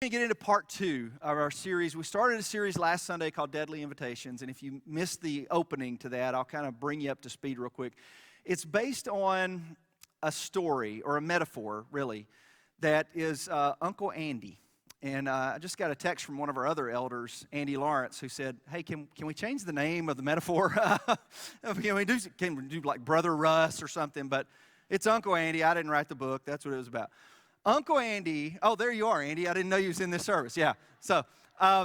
to get into part 2 of our series. We started a series last Sunday called Deadly Invitations, and if you missed the opening to that, I'll kind of bring you up to speed real quick. It's based on a story, or a metaphor, really, that is Uncle Andy. And I just got a text from one of our other elders, Andy Lawrence, who said, hey, can we change the name of the metaphor? Can we do like Brother Russ or something? But it's Uncle Andy. I didn't write the book. That's what it was about. Uncle Andy, oh, there you are, Andy. I didn't know you was in this service. Yeah. So I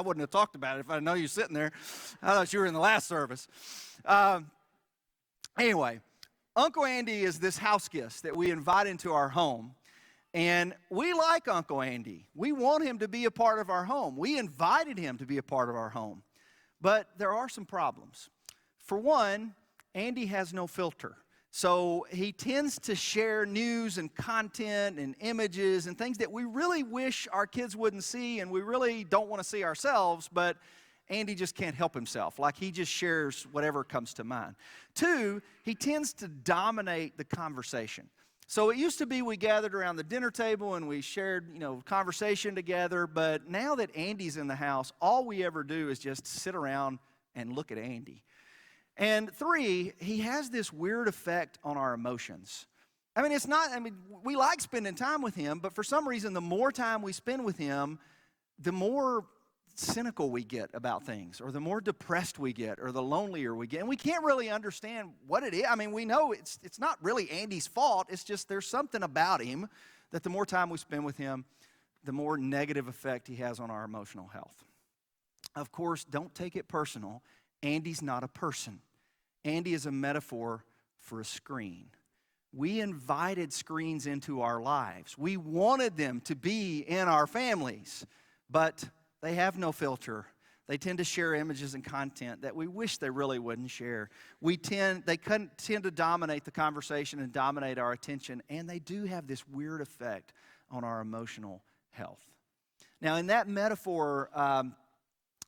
wouldn't have talked about it if I didn't know you were sitting there. I thought you were in the last service. Anyway, Uncle Andy is this house guest that we invite into our home. And we like Uncle Andy. We want him to be a part of our home. We invited him to be a part of our home. But there are some problems. For one, Andy has no filter. So he tends to share news and content and images and things that we really wish our kids wouldn't see, and we really don't want to see ourselves, but Andy just can't help himself. Like, he just shares whatever comes to mind. 2, he tends to dominate the conversation. So it used to be we gathered around the dinner table and we shared, conversation together, but now that Andy's in the house, all we ever do is just sit around and look at Andy. And 3, he has this weird effect on our emotions. We like spending time with him, but for some reason, the more time we spend with him, the more cynical we get about things, or the more depressed we get, or the lonelier we get. And we can't really understand what it is. We know it's not really Andy's fault. It's just there's something about him that the more time we spend with him, the more negative effect he has on our emotional health. Of course, don't take it personal. Andy's not a person. Andy is a metaphor for a screen. We invited screens into our lives. We wanted them to be in our families, but they have no filter. They tend to share images and content that we wish they really wouldn't share. They tend to dominate the conversation and dominate our attention, and they do have this weird effect on our emotional health. Now, in that metaphor,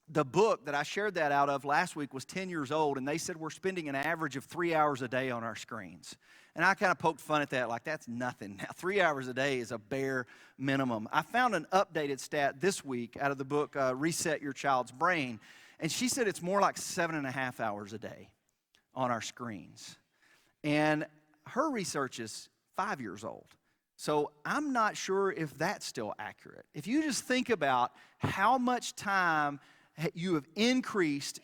the book that I shared that out of last week was 10 years old, and they said we're spending an average of 3 hours a day on our screens. And I kind of poked fun at that, like that's nothing. Now, 3 hours a day is a bare minimum. I found an updated stat this week out of the book, Reset Your Child's Brain, and she said it's more like 7.5 hours a day on our screens. And her research is 5 years old. So I'm not sure if that's still accurate. If you just think about how much time you have increased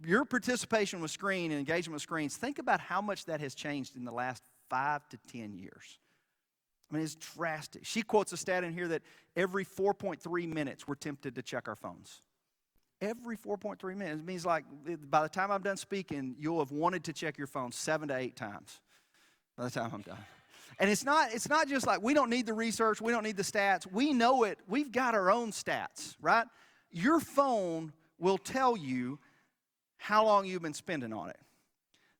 your participation with screen and engagement with screens, think about how much that has changed in the last 5 to 10 years. It's drastic. She quotes a stat in here that every 4.3 minutes we're tempted to check our phones. Every 4.3 minutes. It means like by the time I'm done speaking, you'll have wanted to check your phone 7 to 8 times by the time I'm done. And it's not just like we don't need the research, we don't need the stats. We know it. We've got our own stats, right? Your phone will tell you how long you've been spending on it.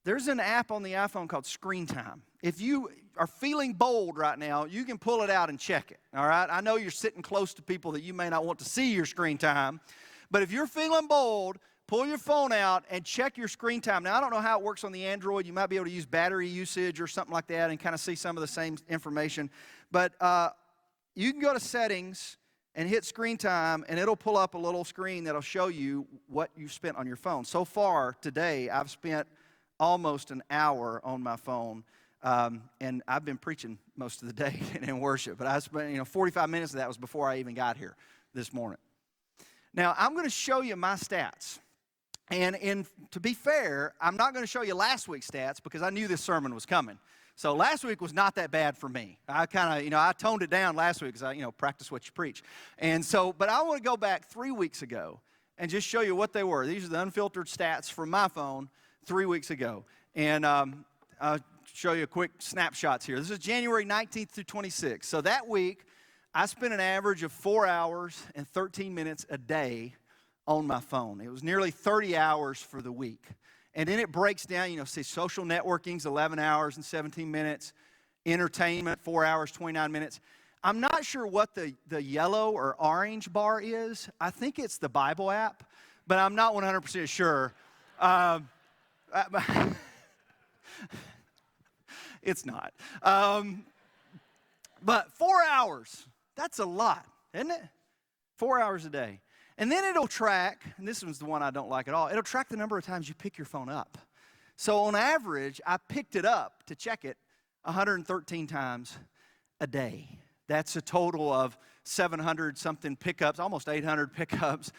There's an app on the iPhone called Screen Time. If you are feeling bold right now, you can pull it out and check it, all right? I know you're sitting close to people that you may not want to see your screen time, but if you're feeling bold, pull your phone out and check your screen time. Now, I don't know how it works on the Android. You might be able to use battery usage or something like that and kind of see some of the same information. But you can go to settings and hit screen time, and it'll pull up a little screen that'll show you what you've spent on your phone. So far today, I've spent almost an hour on my phone, and I've been preaching most of the day in worship. But I spent 45 minutes of that was before I even got here this morning. Now, I'm going to show you my stats. And to be fair, I'm not going to show you last week's stats because I knew this sermon was coming. So last week was not that bad for me. I kind of, I toned it down last week because I, practice what you preach. And so, but I want to go back 3 weeks ago and just show you what they were. These are the unfiltered stats from my phone 3 weeks ago. And I'll show you a quick snapshots here. This is January 19th through 26th. So that week, I spent an average of 4 hours and 13 minutes a day on my phone. It was nearly 30 hours for the week. And then it breaks down, see, social networking's 11 hours and 17 minutes. Entertainment, 4 hours, 29 minutes. I'm not sure what the yellow or orange bar is. I think it's the Bible app, but I'm not 100% sure. It's not. But 4 hours. That's a lot, isn't it? 4 hours a day. And then it'll track, and this one's the one I don't like at all, it'll track the number of times you pick your phone up. So on average, I picked it up to check it 113 times a day. That's a total of 700-something pickups, almost 800 pickups.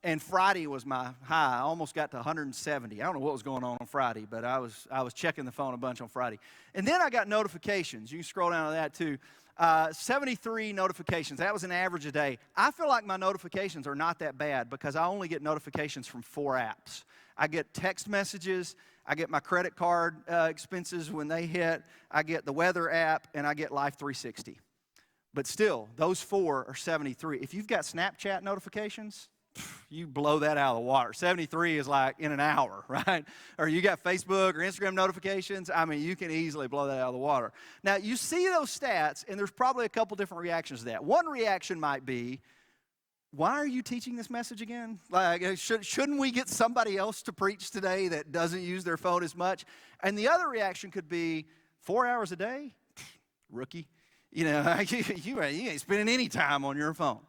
And Friday was my high. I almost got to 170. I don't know what was going on Friday, but I was checking the phone a bunch on Friday. And then I got notifications. You can scroll down to that too. 73 notifications. That was an average a day. I feel like my notifications are not that bad because I only get notifications from 4 apps. I get text messages, I get my credit card expenses when they hit, I get the weather app, and I get Life 360. But still, those 4 are 73. If you've got Snapchat notifications, you blow that out of the water. 73 is like in an hour, right? Or you got Facebook or Instagram notifications. I mean, you can easily blow that out of the water. Now, you see those stats, and there's probably a couple different reactions to that. One reaction might be, why are you teaching this message again? Like, shouldn't we get somebody else to preach today that doesn't use their phone as much? And the other reaction could be, 4 hours a day? Rookie. You know, you ain't spending any time on your phone.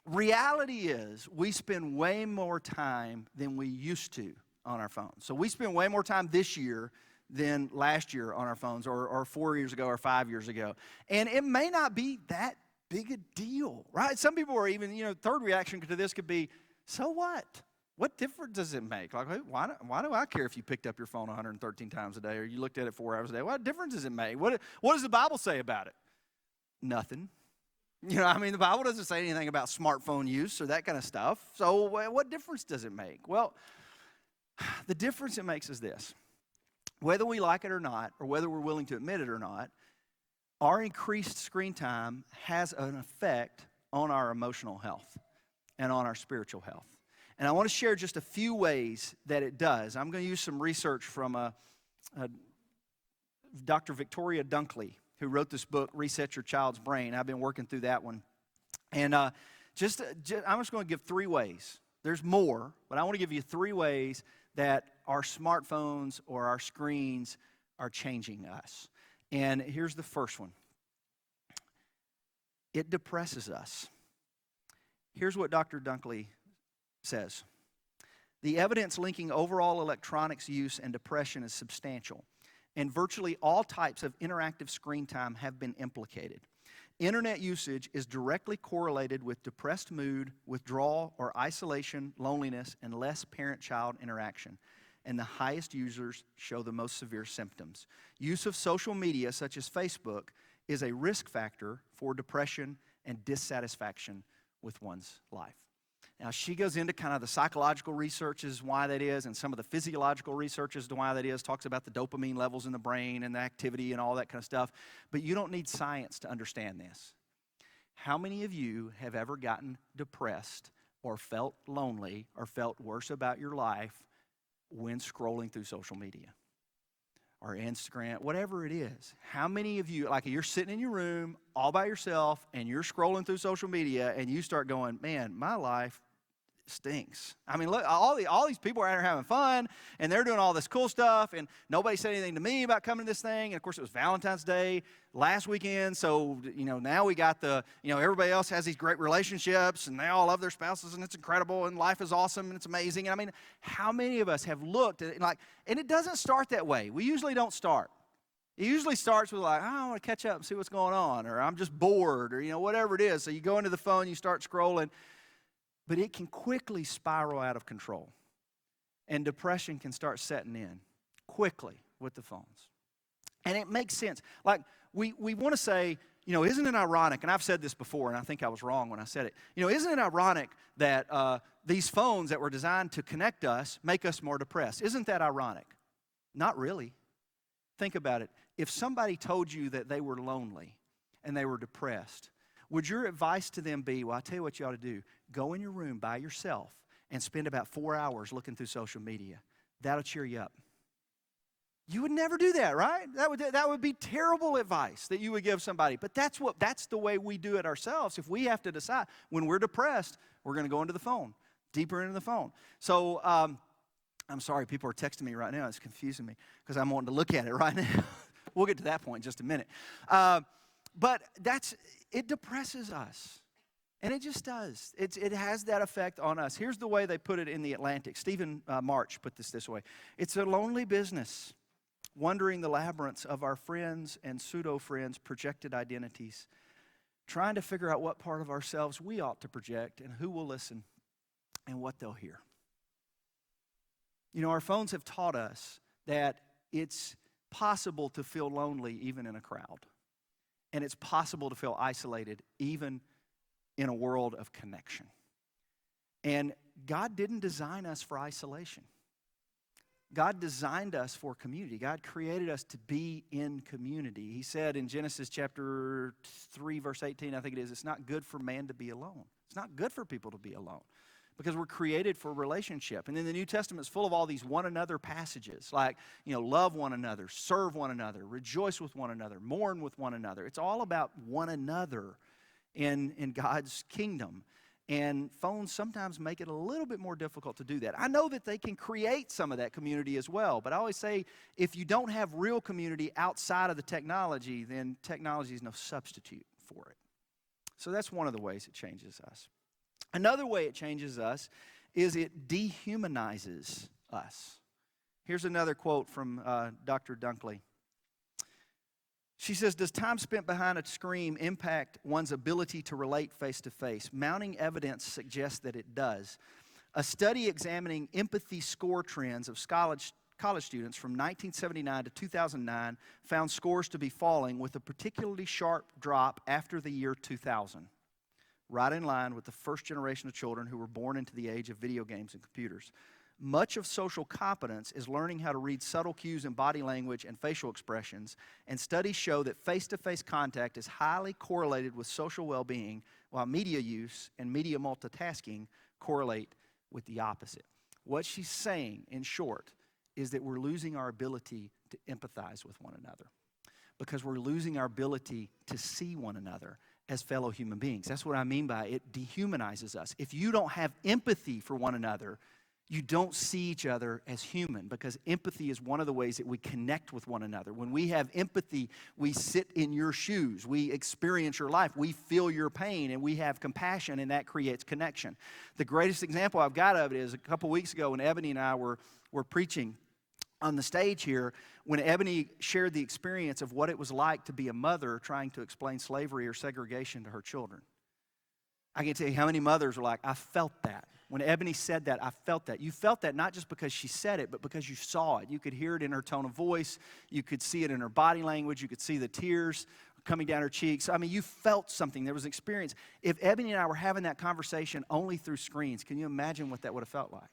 Reality is, we spend way more time than we used to on our phones. So we spend way more time this year than last year on our phones, or 4 years ago, or 5 years ago. And it may not be that big a deal, right? Some people are even, third reaction to this could be, so what? What difference does it make? Like, why do I care if you picked up your phone 113 times a day, or you looked at it 4 hours a day? What difference does it make? What does the Bible say about it? Nothing. The Bible doesn't say anything about smartphone use or that kind of stuff. So what difference does it make? Well, the difference it makes is this. Whether we like it or not, or whether we're willing to admit it or not, our increased screen time has an effect on our emotional health and on our spiritual health. And I want to share just a few ways that it does. I'm going to use some research from Dr. Victoria Dunkley, who wrote this book, Reset Your Child's Brain. I've been working through that one. And I'm just going to give 3 ways. There's more, but I want to give you 3 ways that our smartphones or our screens are changing us. And here's the first one. It depresses us. Here's what Dr. Dunkley says. The evidence linking overall electronics use and depression is substantial, and virtually all types of interactive screen time have been implicated. Internet usage is directly correlated with depressed mood, withdrawal or isolation, loneliness, and less parent-child interaction. And the highest users show the most severe symptoms. Use of social media, such as Facebook, is a risk factor for depression and dissatisfaction with one's life. Now, she goes into kind of the psychological researches, why that is, and some of the physiological researches to why that is, talks about the dopamine levels in the brain and the activity and all that kind of stuff. But you don't need science to understand this. How many of you have ever gotten depressed or felt lonely or felt worse about your life when scrolling through social media or Instagram, whatever it is? How many of you, like you're sitting in your room all by yourself and you're scrolling through social media and you start going, man, my life stinks. I mean, look, all these people are out here having fun, and they're doing all this cool stuff, and nobody said anything to me about coming to this thing. And of course, it was Valentine's Day last weekend, so now we got everybody else has these great relationships, and they all love their spouses, and it's incredible, and life is awesome, and it's amazing. And I mean, how many of us have looked at it and it doesn't start that way. We usually don't start. It usually starts with I want to catch up and see what's going on, or I'm just bored, or whatever it is. So you go into the phone, you start scrolling. But it can quickly spiral out of control. And depression can start setting in quickly with the phones. And it makes sense. Like, we want to say, isn't it ironic, and I've said this before, and I think I was wrong when I said it. Isn't it ironic that these phones that were designed to connect us make us more depressed? Isn't that ironic? Not really. Think about it. If somebody told you that they were lonely and they were depressed, would your advice to them be, well, I'll tell you what you ought to do. Go in your room by yourself and spend about 4 hours looking through social media. That'll cheer you up. You would never do that, right? That would be terrible advice that you would give somebody. But that's the way we do it ourselves. If we have to decide, when we're depressed, we're going to go into the phone, deeper into the phone. So I'm sorry, people are texting me right now. It's confusing me because I'm wanting to look at it right now. We'll get to that point in just a minute. But it depresses us. And it just does. It has that effect on us. Here's the way they put it in The Atlantic. Stephen March put this way. It's a lonely business, wandering the labyrinths of our friends and pseudo-friends' projected identities, trying to figure out what part of ourselves we ought to project and who will listen and what they'll hear. You know, our phones have taught us that it's possible to feel lonely even in a crowd. And it's possible to feel isolated even in a world of connection. And God didn't design us for isolation. God designed us for community. God created us to be in community. He said in Genesis chapter 3, verse 18, I think it is, it's not good for man to be alone. It's not good for people to be alone because we're created for relationship. And then the New Testament is full of all these one another passages like, you know, love one another, serve one another, rejoice with one another, mourn with one another. It's all about one another in God's kingdom. And phones sometimes make it a little bit more difficult to do that. I know that they can create some of that community as well, but I always say if you don't have real community outside of the technology, then technology is no substitute for it. So that's one of the ways it changes us. Another way it changes us is it dehumanizes us. Here's another quote from Dr. Dunkley. She says, does time spent behind a screen impact one's ability to relate face-to-face? Mounting evidence suggests that it does. A study examining empathy score trends of college students from 1979 to 2009 found scores to be falling with a particularly sharp drop after the year 2000, right in line with the first generation of children who were born into the age of video games and computers. Much of social competence is learning how to read subtle cues in body language and facial expressions, and studies show that face-to-face contact is highly correlated with social well-being, while media use and media multitasking correlate with the opposite. What she's saying, in short, is that we're losing our ability to empathize with one another because we're losing our ability to see one another as fellow human beings. That's what I mean by it dehumanizes us. If you don't have empathy for one another, you don't see each other as human, because empathy is one of the ways that we connect with one another. When we have empathy, we sit in your shoes. We experience your life. We feel your pain, and we have compassion, and that creates connection. The greatest example I've got of it is a couple weeks ago when Ebony and I were preaching on the stage here, when Ebony shared the experience of what it was like to be a mother trying to explain slavery or segregation to her children. I can tell you how many mothers were like, I felt that. When Ebony said that, I felt that. You felt that not just because she said it, but because you saw it. You could hear it in her tone of voice. You could see it in her body language. You could see the tears coming down her cheeks. I mean, you felt something. There was an experience. If Ebony and I were having that conversation only through screens, can you imagine what that would have felt like?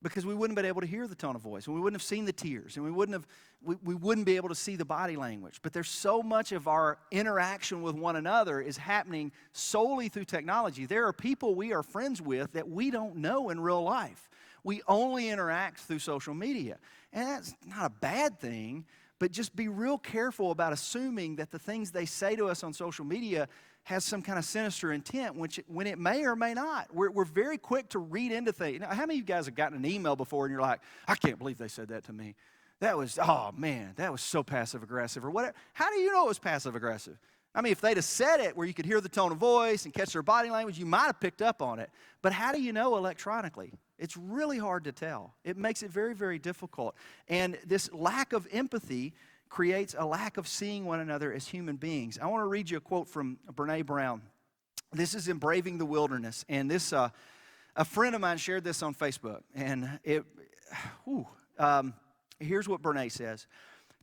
Because we wouldn't have been able to hear the tone of voice, and we wouldn't have seen the tears, and we wouldn't be able to see the body language. But there's so much of our interaction with one another is happening solely through technology. There are people we are friends with that we don't know in real life. We only interact through social media. And that's not a bad thing, but just be real careful about assuming that the things they say to us on social media has some kind of sinister intent, when it may or may not. We're very quick to read into things. Now, how many of you guys have gotten an email before and you're like, I can't believe they said that to me. That was, oh man, that was so passive-aggressive or whatever. How do you know it was passive-aggressive? I mean, if they'd have said it where you could hear the tone of voice and catch their body language, you might have picked up on it. But how do you know electronically? It's really hard to tell. It makes it very, very difficult. And this lack of empathy creates a lack of seeing one another as human beings. I want to read you a quote from Brene Brown. This is in Braving the Wilderness. And this, a friend of mine shared this on Facebook. And here's what Brene says.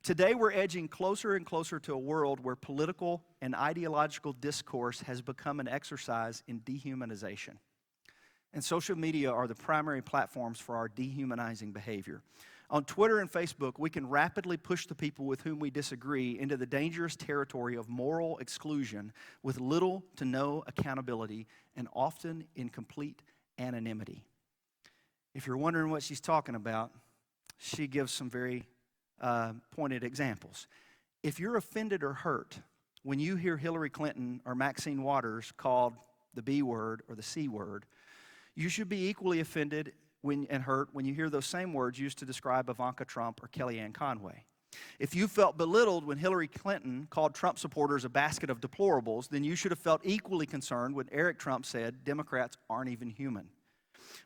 Today we're edging closer and closer to a world where political and ideological discourse has become an exercise in dehumanization. And social media are the primary platforms for our dehumanizing behavior. On Twitter and Facebook, we can rapidly push the people with whom we disagree into the dangerous territory of moral exclusion with little to no accountability and often in complete anonymity. If you're wondering what she's talking about, she gives some very pointed examples. If you're offended or hurt when you hear Hillary Clinton or Maxine Waters called the B word or the C word, you should be equally offended and hurt when you hear those same words used to describe Ivanka Trump or Kellyanne Conway. If you felt belittled when Hillary Clinton called Trump supporters a basket of deplorables, then you should have felt equally concerned when Eric Trump said Democrats aren't even human.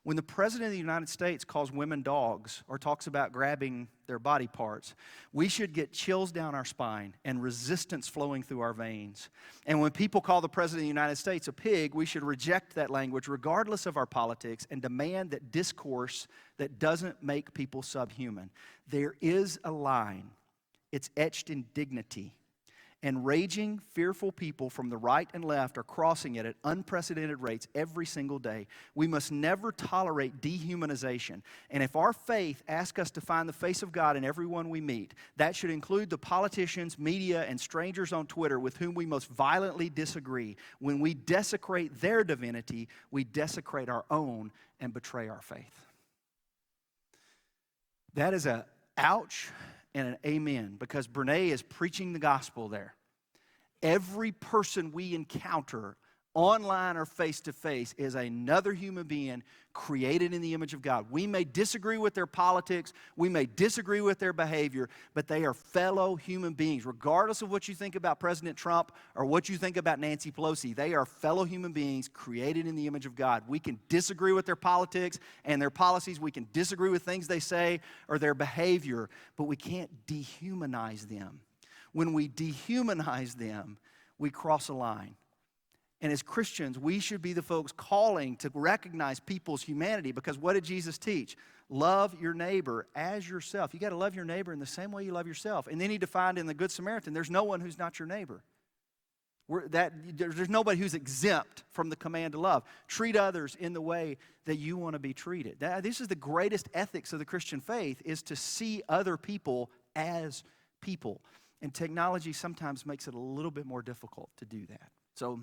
When the President of the United States calls women dogs or talks about grabbing their body parts, we should get chills down our spine and resistance flowing through our veins. And when people call the President of the United States a pig, we should reject that language regardless of our politics and demand that discourse that doesn't make people subhuman. There is a line. It's etched in dignity. And raging, fearful people from the right and left are crossing it at unprecedented rates every single day. We must never tolerate dehumanization. And if our faith asks us to find the face of God in everyone we meet, that should include the politicians, media, and strangers on Twitter with whom we most violently disagree. When we desecrate their divinity, we desecrate our own and betray our faith. That is a ouch and an amen, because Brene is preaching the gospel there. Every person we encounter, online or face-to-face, is another human being created in the image of God. We may disagree with their politics, we may disagree with their behavior, but they are fellow human beings. Regardless of what you think about President Trump or what you think about Nancy Pelosi, they are fellow human beings created in the image of God. We can disagree with their politics and their policies, we can disagree with things they say or their behavior, but we can't dehumanize them. When we dehumanize them, we cross a line. And as Christians, we should be the folks calling to recognize people's humanity, because what did Jesus teach? Love your neighbor as yourself. You got to love your neighbor in the same way you love yourself. And then he defined in the Good Samaritan, there's no one who's not your neighbor. There's nobody who's exempt from the command to love. Treat others in the way that you want to be treated. This is the greatest ethics of the Christian faith, is to see other people as people. And technology sometimes makes it a little bit more difficult to do that. So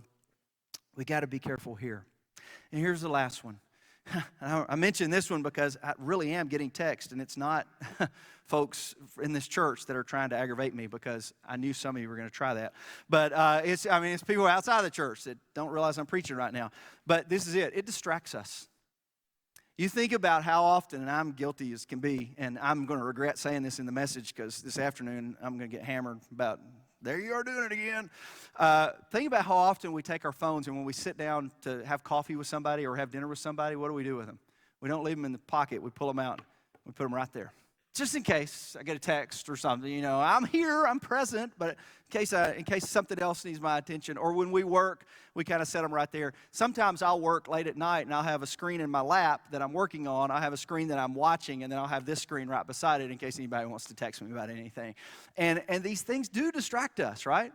we got to be careful here. And here's the last one. I mentioned this one because I really am getting text, and it's not folks in this church that are trying to aggravate me, because I knew some of you were going to try that. But it's people outside the church that don't realize I'm preaching right now. But this is it. It distracts us. You think about how often, and I'm guilty as can be, and I'm going to regret saying this in the message, because this afternoon I'm going to get hammered about, there you are doing it again. Think about how often we take our phones, and when we sit down to have coffee with somebody or have dinner with somebody, what do we do with them? We don't leave them in the pocket. We pull them out. We put them right there. Just in case I get a text or something, you know, I'm here, I'm present, but in case something else needs my attention. Or when we work, we kind of set them right there. Sometimes I'll work late at night, and I'll have a screen in my lap that I'm working on. I'll have a screen that I'm watching, and then I'll have this screen right beside it in case anybody wants to text me about anything. And these things do distract us, right?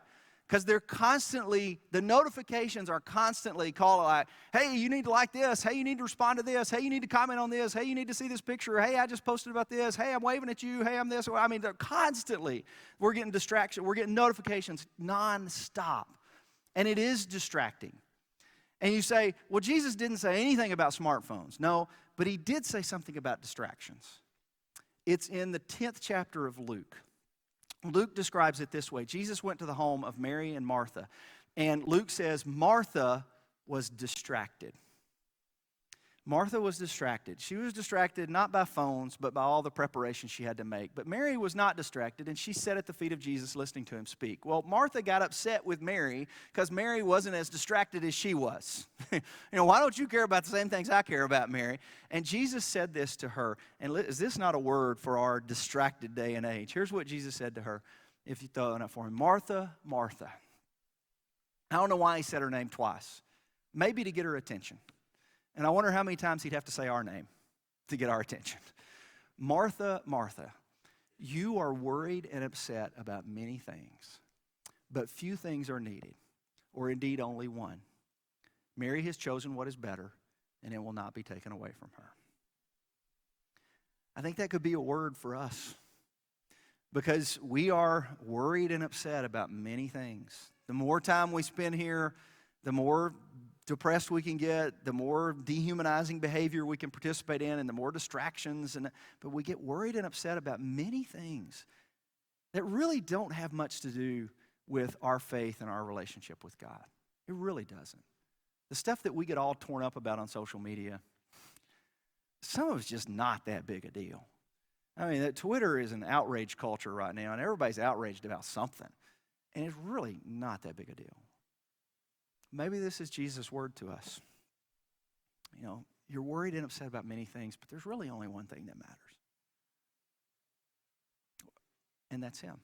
Because they're constantly, the notifications are constantly calling, like, hey, you need to like this. Hey, you need to respond to this. Hey, you need to comment on this. Hey, you need to see this picture. Hey, I just posted about this. Hey, I'm waving at you. Hey, I'm this. I mean, they're constantly, we're getting distraction. We're getting notifications nonstop. And it is distracting. And you say, well, Jesus didn't say anything about smartphones. No, but he did say something about distractions. It's in the 10th chapter of Luke. Luke describes it this way. Jesus went to the home of Mary and Martha, and Luke says Martha was distracted. Martha was distracted. She was distracted not by phones, but by all the preparations she had to make. But Mary was not distracted, and she sat at the feet of Jesus listening to him speak. Well, Martha got upset with Mary because Mary wasn't as distracted as she was. Why don't you care about the same things I care about, Mary? And Jesus said this to her. And is this not a word for our distracted day and age? Here's what Jesus said to her, if you throw it up for him. Martha, Martha. I don't know why he said her name twice. Maybe to get her attention. And I wonder how many times he'd have to say our name to get our attention. Martha, Martha, you are worried and upset about many things, but few things are needed, or indeed only one. Mary has chosen what is better, and it will not be taken away from her. I think that could be a word for us, because we are worried and upset about many things. The more time we spend here, the more depressed we can get, the more dehumanizing behavior we can participate in, and the more distractions. But we get worried and upset about many things that really don't have much to do with our faith and our relationship with God. It really doesn't. The stuff that we get all torn up about on social media, some of it's just not that big a deal. I mean, that Twitter is an outrage culture right now, and everybody's outraged about something. And it's really not that big a deal. Maybe this is Jesus' word to us. You know, you're worried and upset about many things, but there's really only one thing that matters. And that's him.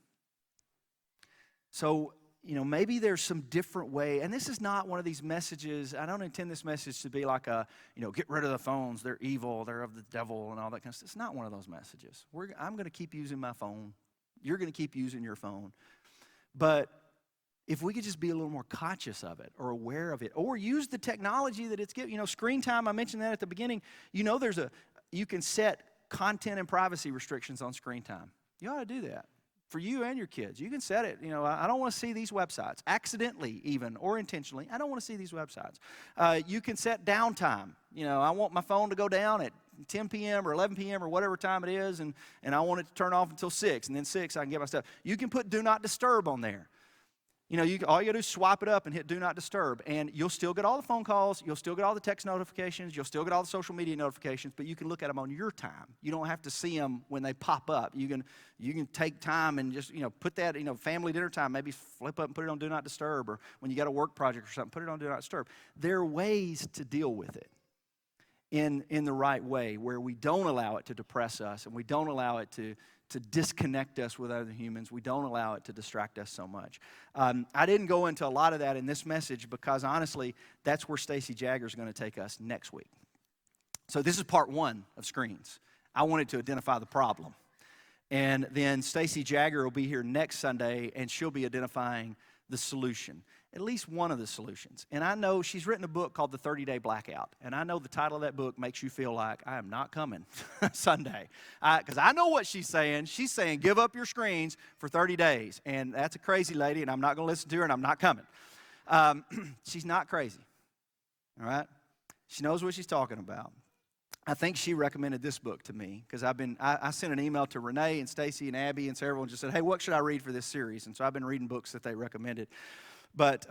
So, you know, maybe there's some different way, and this is not one of these messages. I don't intend this message to be like a, you know, get rid of the phones, they're evil, they're of the devil, and all that kind of stuff. It's not one of those messages. I'm going to keep using my phone. You're going to keep using your phone. But if we could just be a little more conscious of it or aware of it, or use the technology that it's giving. You know, screen time, I mentioned that at the beginning. You know, you can set content and privacy restrictions on screen time. You ought to do that. For you and your kids, you can set it. You know, I don't want to see these websites, accidentally even, or intentionally. I don't want to see these websites. You can set downtime. You know, I want my phone to go down at 10 p.m. or 11 p.m. or whatever time it is, and I want it to turn off until 6, and then 6 I can get my stuff. You can put Do Not Disturb on there. You know, all you got to do is swipe it up and hit Do Not Disturb, and you'll still get all the phone calls, you'll still get all the text notifications, you'll still get all the social media notifications, but you can look at them on your time. You don't have to see them when they pop up. You can take time and just, you know, put that, you know, family dinner time, maybe flip up and put it on Do Not Disturb, or when you got a work project or something, put it on Do Not Disturb. There are ways to deal with it in the right way, where we don't allow it to depress us, and we don't allow it to disconnect us with other humans. We don't allow it to distract us so much. I didn't go into a lot of that in this message because, honestly, that's where Stacey Jagger is going to take us next week. So this is part 1 of Screens. I wanted to identify the problem. And then Stacey Jagger will be here next Sunday, and she'll be identifying the solution, at least one of the solutions. And I know she's written a book called The 30-Day Blackout. And I know the title of that book makes you feel like I am not coming Sunday. Because I know what she's saying. She's saying give up your screens for 30 days. And that's a crazy lady, and I'm not going to listen to her, and I'm not coming. She's not crazy. All right? She knows what she's talking about. I think she recommended this book to me because I sent an email to Renee and Stacy and Abby and Sarah and just said, hey, what should I read for this series? And so I've been reading books that they recommended. But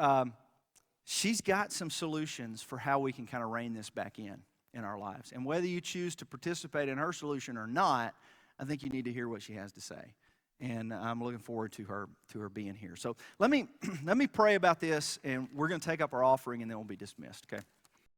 she's got some solutions for how we can kind of rein this back in our lives. And whether you choose to participate in her solution or not, I think you need to hear what she has to say. And I'm looking forward to her being here. So let me pray about this, and we're going to take up our offering, and then we'll be dismissed, okay?